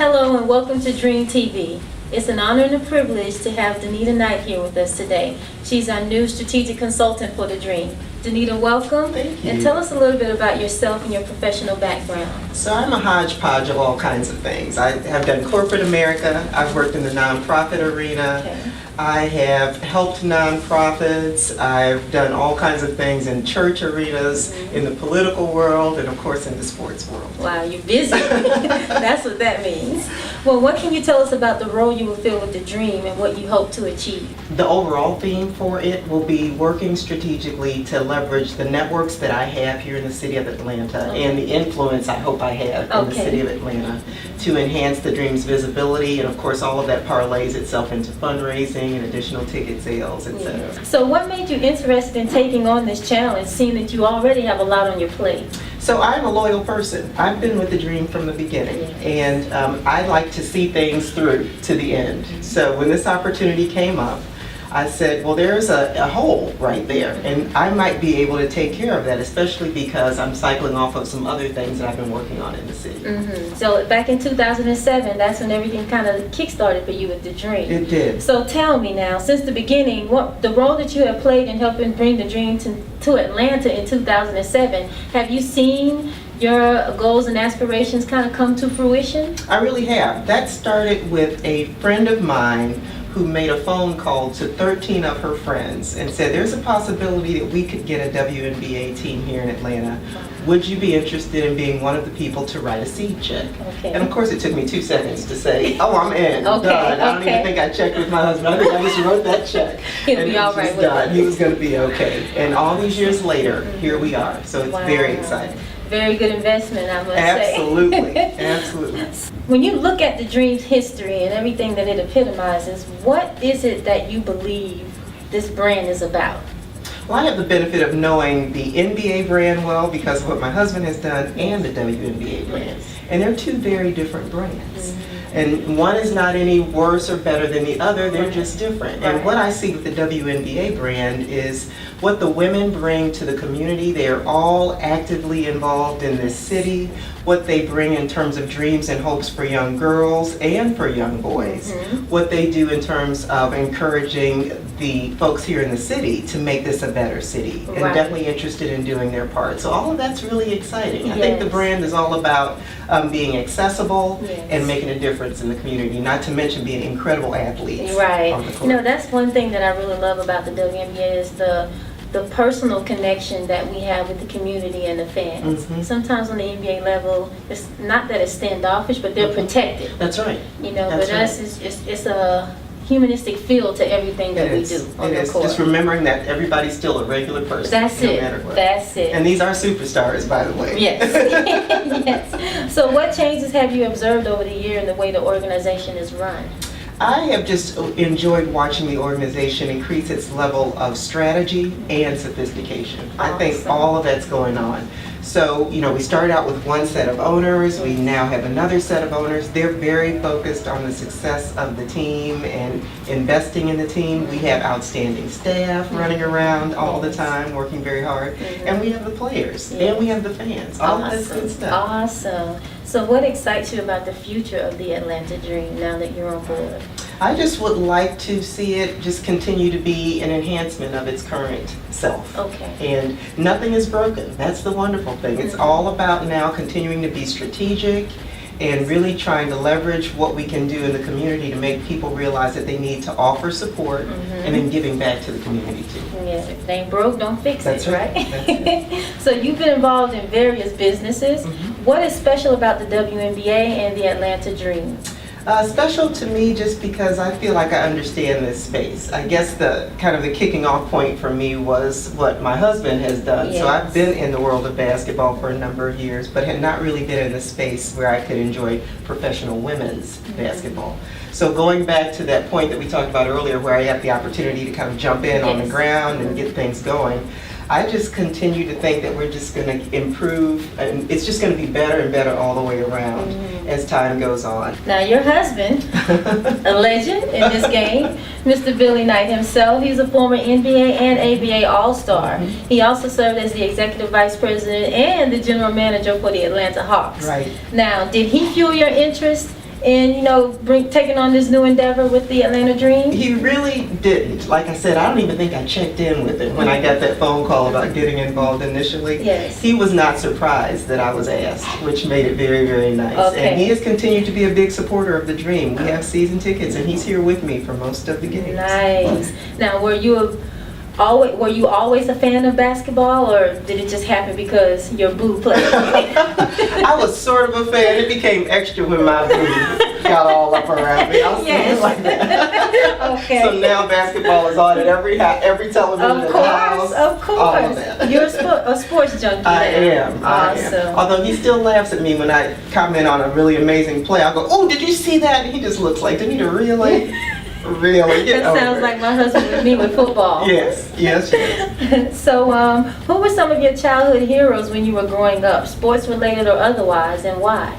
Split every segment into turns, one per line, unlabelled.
Hello and welcome to Dream TV. It's an honor and a privilege to have Danita Knight here with us today. She's our new strategic consultant for the Dream. Danita, welcome.
Thank you.
And tell us a little bit about yourself and your professional background.
So I'm a hodgepodge of all kinds of things. I have done corporate America. I've worked in the nonprofit arena.
Okay.
I have helped nonprofits. I've done all kinds of things in church arenas, in the political world, and of course in the sports world.
Wow, you're busy. That's what that means. Well, what can you tell us about the role you will fill with the Dream and what you hope to achieve?
The overall theme for it will be working strategically to leverage the networks that I have here in the city of Atlanta and the influence I hope I have in the city of Atlanta to enhance the Dream's visibility, and of course all of that parlays itself into fundraising and additional ticket sales, etc.
So what made you interested in taking on this challenge, seeing that you already have a lot on your plate?
So I'm a loyal person. I've been with the Dream from the beginning, and I like to see things through to the end. So when this opportunity came up, I said, well, there's a hole right there, and I might be able to take care of that, especially because I'm cycling off of some other things that I've been working on in the city.
So back in 2007, that's when everything kind of kick-started for you with the Dream.
It did.
So tell me now, since the beginning, what the role that you have played in helping bring the Dream to Atlanta in 2007, have you seen your goals and aspirations kind of come to fruition?
I really have. That started with a friend of mine who made a phone call to 13 of her friends and said, there's a possibility that we could get a WNBA team here in Atlanta. Would you be interested in being one of the people to write a seed check?
Okay.
And of course it took me 2 seconds to say, oh, I'm in,
Okay,
done. I don't even think I checked with my husband. I think I just wrote that check.
He'll be all right with it.
He was going to be okay. And all these years later, here we are. So it's very exciting.
Very good investment, I must
Absolutely.
say.
Absolutely.
When you look at the Dream's history and everything that it epitomizes, what is it that you believe this brand is about?
Well, I have the benefit of knowing the NBA brand well because of what my husband has done and the WNBA brand. And they're two very different brands. And one is not any worse or better than the other, they're just different. And what I see with the WNBA brand is what the women bring to the community. They are all actively involved in this city. What they bring in terms of dreams and hopes for young girls and for young boys. What they do in terms of encouraging the folks here in the city to make this a better city. And definitely interested in doing their part. So all of that's really exciting. I think the brand is all about being accessible and making a difference in the community, not to mention being incredible athletes.
Right.
On the court.
You know, that's one thing that I really love about the WNBA is the personal connection that we have with the community and the fans. Sometimes on the NBA level, it's not that it's standoffish, but they're protected.
That's right.
You know,
That's
but us, it's a humanistic feel to everything that we do on the court.
Just remembering that everybody's still a regular person.
That's
no
it.
matter what.
That's it.
And these are superstars, by the way.
Yes. Yes. So what changes have you observed over the year in the way the organization is run?
I have just enjoyed watching the organization increase its level of strategy and sophistication. I think all of that's going on. So, you know, we started out with one set of owners. We now have another set of owners. They're very focused on the success of the team and investing in the team. We have outstanding staff running around all the time, working very hard. And we have the players. And we have the fans. All of that's good stuff.
Awesome. So what excites you about the future of the Atlanta Dream now that you're on board?
I just would like to see it just continue to be an enhancement of its current self.
Okay.
And nothing is broken. That's the wonderful thing. It's all about now continuing to be strategic and really trying to leverage what we can do in the community to make people realize that they need to offer support and then giving back to the community too.
Yes, if they ain't broke, don't fix
That's
it,
right?
right?
That's right.
So you've been involved in various businesses. What is special about the WNBA and the Atlanta Dream?
Special to me just because I feel like I understand this space. I guess the kind of the kicking off point for me was what my husband has done. So I've been in the world of basketball for a number of years, but had not really been in the space where I could enjoy professional women's basketball. So going back to that point that we talked about earlier where I had the opportunity to kind of jump in on the ground and get things going, I just continue to think that we're just going to improve, and it's just going to be better and better all the way around as time goes on.
Now your husband, a legend in this game, Mr. Billy Knight himself, he's a former NBA and ABA All-Star. He also served as the Executive Vice President and the General Manager for the Atlanta Hawks.
Right.
Now, did he fuel your interest in, taking on this new endeavor with the Atlanta Dream?
He really didn't. Like I said, I don't even think I checked in with him when I got that phone call about getting involved initially.
Yes.
He was not surprised that I was asked, which made it very, very nice.
Okay.
And he has continued to be a big supporter of the Dream. We have season tickets, and he's here with me for most of the games.
Nice. Now, were you always a fan of basketball, or did it just happen because your boo played?
I was sort of a fan. It became extra when my boo got all up around me. I'll say it like that.
Okay.
So now basketball is on at every television in the house.
Of course.
All of that.
You're a sports junkie.
I am.
Awesome.
Although he still laughs at me when I comment on a really amazing play. I'll go, "Oh, did you see that?" And he just looks like, "Danita, really?" Really?
That sounds like my husband with me with football.
Yes.
So, who were some of your childhood heroes when you were growing up, sports related or otherwise, and why?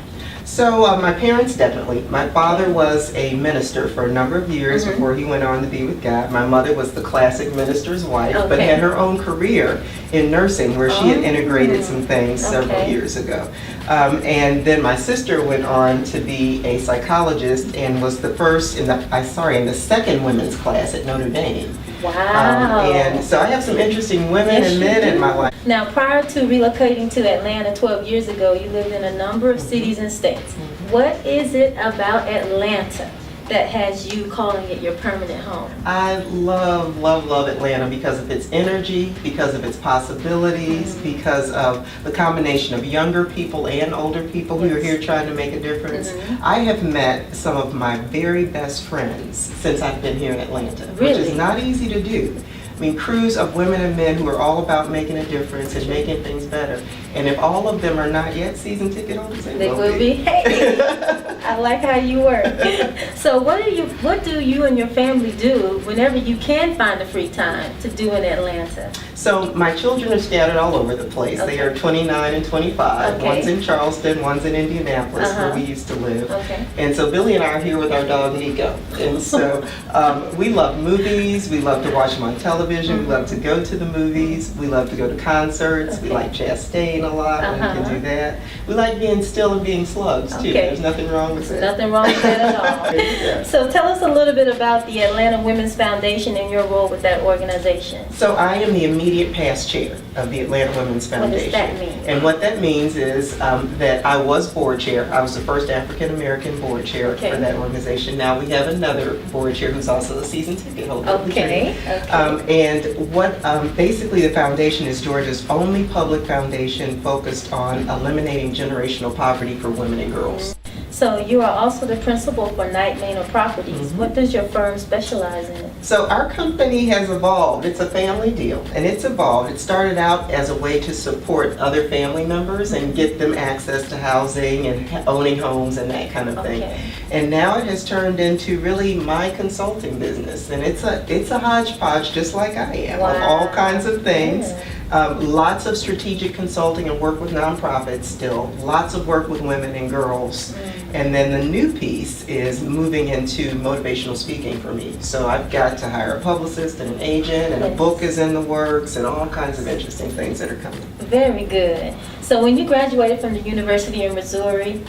So my parents definitely. My father was a minister for a number of years before he went on to be with God. My mother was the classic minister's wife, but had her own career in nursing where she had integrated some things several years ago. And then my sister went on to be a psychologist and was the first in the second women's class at Notre Dame.
Wow.
And so I have some interesting women and men in my life.
Now, prior to relocating to Atlanta 12 years ago, you lived in a number of cities and states. What is it about Atlanta that has you calling it your permanent home?
I love Atlanta because of its energy, because of its possibilities, because of the combination of younger people and older people who are here trying to make a difference. I have met some of my very best friends since I've been here in Atlanta, which is not easy to do. I mean, crews of women and men who are all about making a difference and making things better. And if all of them are not yet season ticket holders, they will be.
Hey, I like how you work. So what do you and your family do whenever you can find the free time to do in Atlanta?
So my children are scattered all over the place. They are 29 and 25. One's in Charleston, one's in Indianapolis, where we used to live. And so Billy and I are here with our dog Nico. And so we love movies. We love to watch them on television. We love to go to the movies. We love to go to concerts. We like Chastain a lot when we can do that. We like being still and being slugs too. There's nothing wrong with that.
Nothing wrong with that at all. So tell us a little bit about the Atlanta Women's Foundation and your role with that organization.
So I am the immediate past chair of the Atlanta Women's Foundation.
What does that mean?
And what that means is that I was board chair. I was the first African American board chair for that organization. Now we have another board chair who's also a season ticket holder. And what basically the foundation is Georgia's only public foundation focused on eliminating generational poverty for women and girls.
So you are also the principal for Knight Manor Properties. What does your firm specialize in?
So our company has evolved. It's a family deal, and it's evolved. It started out as a way to support other family members and get them access to housing and owning homes and that kind of thing. And now it has turned into really my consulting business, and it's a hodgepodge just like I am of all kinds of things. Lots of strategic consulting and work with nonprofits still, lots of work with women and girls. And then the new piece is moving into motivational speaking for me. So I've got to hire a publicist and an agent, and a book is in the works, and all kinds of interesting things that are coming.
Very good. So when you graduated from the University of Missouri,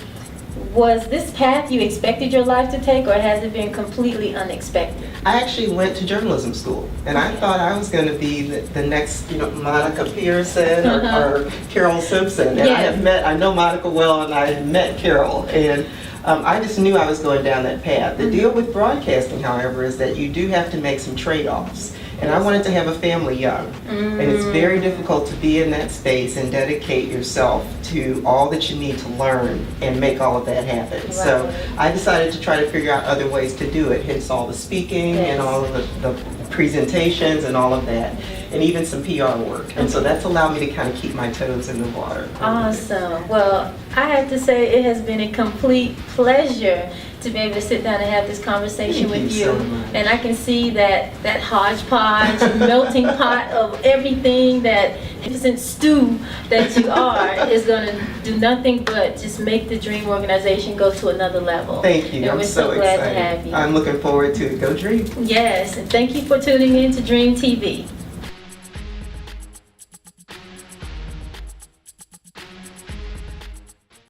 was this path you expected your life to take, or has it been completely unexpected?
I actually went to journalism school, and I thought I was going to be the next, Monica Pearson or Carol Simpson. And I know Monica well, and I met Carol, and I just knew I was going down that path. The deal with broadcasting, however, is that you do have to make some trade-offs. And I wanted to have a family young. And it's very difficult to be in that space and dedicate yourself to all that you need to learn and make all of that happen. So I decided to try to figure out other ways to do it, hence all the speaking and all of the presentations and all of that, and even some PR work. And so that's allowed me to kind of keep my toes in the water.
Awesome. Well, I have to say it has been a complete pleasure to be able to sit down and have this conversation with you.
So much.
And I can see that hodgepodge, melting pot of everything, that magnificent stew that you are is going to do nothing but just make the Dream organization go to another level.
Thank you.
And
I'm
we're so
excited
glad to have you.
I'm looking forward to it. Go Dream.
Yes, and thank you for tuning in to Dream TV.